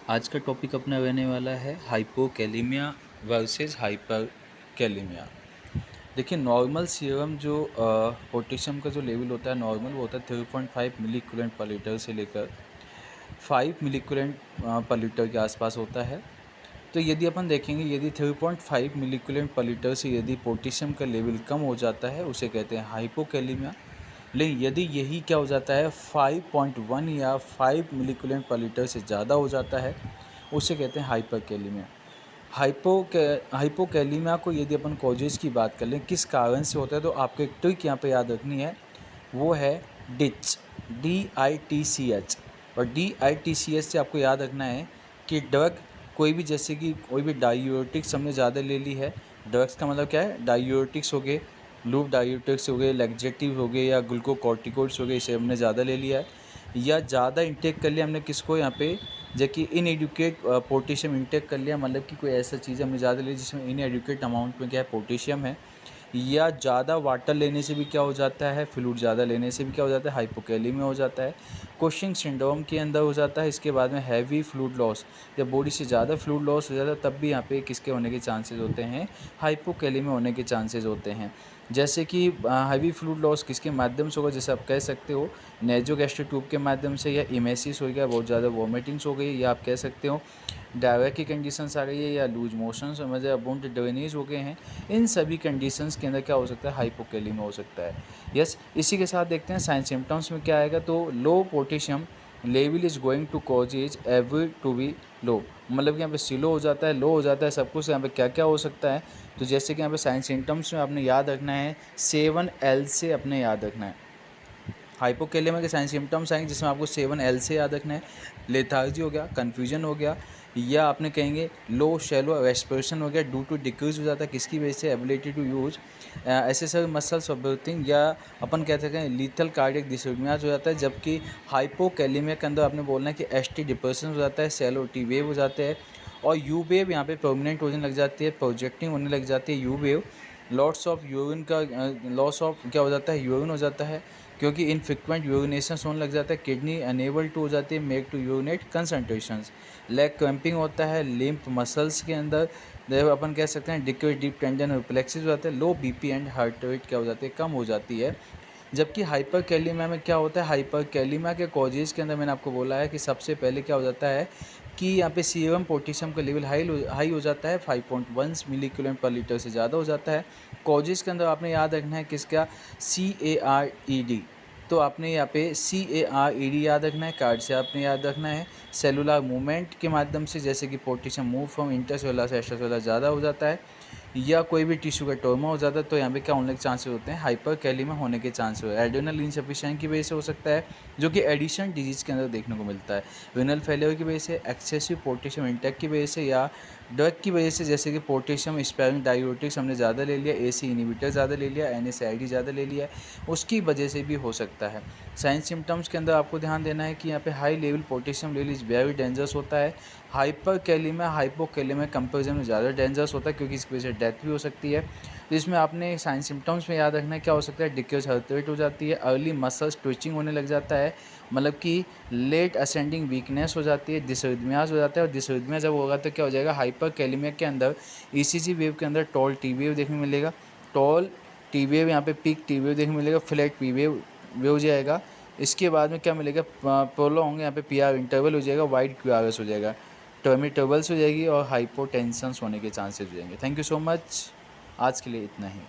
आज का टॉपिक अपना रहने वाला है हाइपोकैलेमिया वर्सेस हाइपरकैलेमिया। देखिए नॉर्मल सीरम जो पोटेशियम का जो लेवल होता है नॉर्मल वो होता है 3.5 मिली इक्विवेलेंट पर लीटर से लेकर 5 मिली इक्विवेलेंट पर लीटर के आसपास होता है। तो यदि अपन देखेंगे यदि 3.5 मिली इक्विवेलेंट पर लीटर से यदि पोटेशियम का लेवल कम हो जाता है उसे कहते हैं हाइपोकैलेमिया। लेकिन यदि यही क्या हो जाता है 5.1 या 5 मिली इक्विवेलेंट पर लीटर से ज़्यादा हो जाता है उसे कहते हैं हाइपरकैलेमिया। हाइपोकैलेमिया को यदि अपन कॉजेज की बात कर लें किस कारण से होता है तो आपको एक ट्रिक यहाँ पे याद रखनी है, वो है डिच, DITCH। और DITCH से आपको याद रखना है कि ड्रग कोई भी, जैसे कि कोई भी डायूरेटिक्स हमने ज़्यादा ले ली है, ड्रग्स का मतलब क्या है, डायूरेटिक्स हो गए, लूप डायूरेटिक्स हो गए, लैक्जेटिव हो गए या ग्लूकोकॉर्टिकोइड्स हो गए, इसे हमने ज़्यादा ले लिया है या ज़्यादा इंटेक कर लिया हमने किसको यहाँ पे, जबकि इनएडुकेट पोटेशियम इंटेक कर लिया, मतलब कि कोई ऐसा चीज़ हमने ज़्यादा ली जिसमें इनएडुकेट अमाउंट में क्या है पोटेशियम है, या ज़्यादा वाटर लेने से भी क्या हो जाता है, फ्लूइड ज़्यादा लेने से भी क्या हो जाता है, हाइपोकैलेमिया हो जाता है, कुशिंग सिंड्रोम के अंदर हो जाता है। इसके बाद में हैवी फ्लूइड लॉस, जब बॉडी से ज़्यादा फ्लूइड लॉस हो जाता है तब भी यहाँ पे किसके होने के चांसेस होते हैं, हाइपोकैलेमिया होने के चांसेस होते हैं। जैसे कि हैवी फ्लूइड लॉस किसके माध्यम से होगा, जैसे आप कह सकते हो नेजोगैस्ट्रिक ट्यूब के माध्यम से, या इमेसिस हो गया, बहुत ज़्यादा वॉमिटिंग्स हो गई, या आप कह सकते हो डायरिया की कंडीशंस आ गई है, या लूज मोशंस मतलब अबाउंट ड्रेनेज हो गए हैं। इन सभी कंडीशंस के अंदर क्या हो सकता है, हाइपोकैलेमिया हो सकता है। यस, इसी के साथ देखते हैं साइन सिम्टम्स में क्या आएगा। तो low potassium level is going to causes ever to be low, मतलब कि यहाँ पे स्लो हो जाता है, लो हो जाता है सब कुछ। यहाँ पे क्या क्या हो सकता है, तो जैसे कि यहाँ पे साइन सिम्टम्स में आपने याद रखना है 7L से अपने याद रखना है। हाइपोकैलेमिया के साइन सिम्टम्स आएंगे जिसमें आपको 7L से याद रखना है। लेथार्जी हो गया, कन्फ्यूजन हो गया, या आपने कहेंगे लो शैलो रेस्पिरेशन हो गया, ड्यू टू डिक्रीज हो जाता है किसकी वजह से, ability to use accessory muscles of breathing, या अपन कहते हैं लीथल कार्डियक डिसऑर्डर्स हो जाता है। जबकि हाइपोकैलेमिया के अंदर आपने बोलना है कि ST डिप्रेशन हो जाता है, शैलो टी वेव हो जाते हैं, और यू वेव यहाँ पे परमानेंट होने लग जाती है, प्रोजेक्टिंग होने लग जाती है you wave. Lots of urine का लॉस ऑफ क्या हो जाता है, यूरिन हो जाता है, क्योंकि इनफ्रिक्वेंट यूरिनेशन होने लग जाता है, किडनी अनेबल टू हो जाती है make to urinate concentrations, leg cramping होता है, लिम्फ मसल्स के अंदर अपन कह सकते हैं डिक्रीज डीप टेंडन रिफ्लेक्सेस हो जाते हैं, लो BP एंड हार्ट रेट क्या हो जाती है, कम हो जाती है। जबकि हाइपरकैलेमिया में क्या होता है, हाइपरकैलेमिया के कॉजेज़ के अंदर मैंने आपको बोला है कि सबसे पहले क्या हो जाता है कि यहाँ पे सीरम पोटेशियम का लेवल हाई हो जाता है, 5.1 मिली इक्विवेलेंट पर लीटर से ज़्यादा हो जाता है। कॉजेज़ के अंदर आपने याद रखना है किसका, CARED। तो आपने यहाँ पे CARED याद रखना है, कार्ड से आपने याद रखना है सेलुलर मूवमेंट के माध्यम से, जैसे कि पोटेशियम मूव फ्रॉम इंटरसेलुलर से एक्स्ट्रासेलुलर ज़्यादा हो जाता है, या कोई भी टिश्यू का ट्रॉमा हो जाता है, तो यहाँ पे क्या होने के चांसेस होते हैं, हाइपरकैलेमिया होने के चांसेस होते हैं। एड्रेनल इनसफिशिएंसी की वजह से हो सकता है, जो कि एडिशन डिजीज़ के अंदर देखने को मिलता है, रीनल फेलियर की वजह से, एक्सेसिव पोटेशियम इंटेक की वजह से, या ड्रग की वजह से, जैसे कि पोटेशियम स्पेरिंग डायूरेटिक्स हमने ज़्यादा ले लिया, AC इनहिबिटर ज़्यादा ले लिया, NSAID ज़्यादा ले लिया, उसकी वजह से भी हो सकता है। साइन सिम्टम्स के अंदर आपको ध्यान देना है कि यहाँ पे high level potassium level is very dangerous होता है। हाइपरकैलेमिया हाइपोकैलेमिया कंपेरिजन में ज़्यादा डेंजरस होता है, क्योंकि इसकी वजह से डेथ भी हो सकती है। तो इसमें आपने साइन सिम्टम्स में याद रखना है क्या हो सकता है, डिक्रीज हार्ट रेट हो जाती है, अर्ली मसल्स ट्विचिंग होने लग जाता है, मतलब कि लेट असेंडिंग वीकनेस हो जाती है, डिसरिथमियाज हो जाता है, और डिसरिथमिया जब होगा तो क्या हो जाएगा, हाइपरकैलेमिया के अंदर ECG वेव के अंदर टॉल T वेव देखने को मिलेगा, टॉल T वेव यहाँ पे पीक T वेव देखने को मिलेगा, फ्लैट P वेव हो जाएगा। इसके बाद में क्या मिलेगा, प्रोलॉन्ग यहाँ पे PR इंटरवल हो जाएगा, वाइड QRS हो जाएगा, टर्मी ट्रबल्स हो जाएगी, और हाइपोटेंशंस होने के चांसेस हो जाएंगे। थैंक यू सो मच, आज के लिए इतना ही।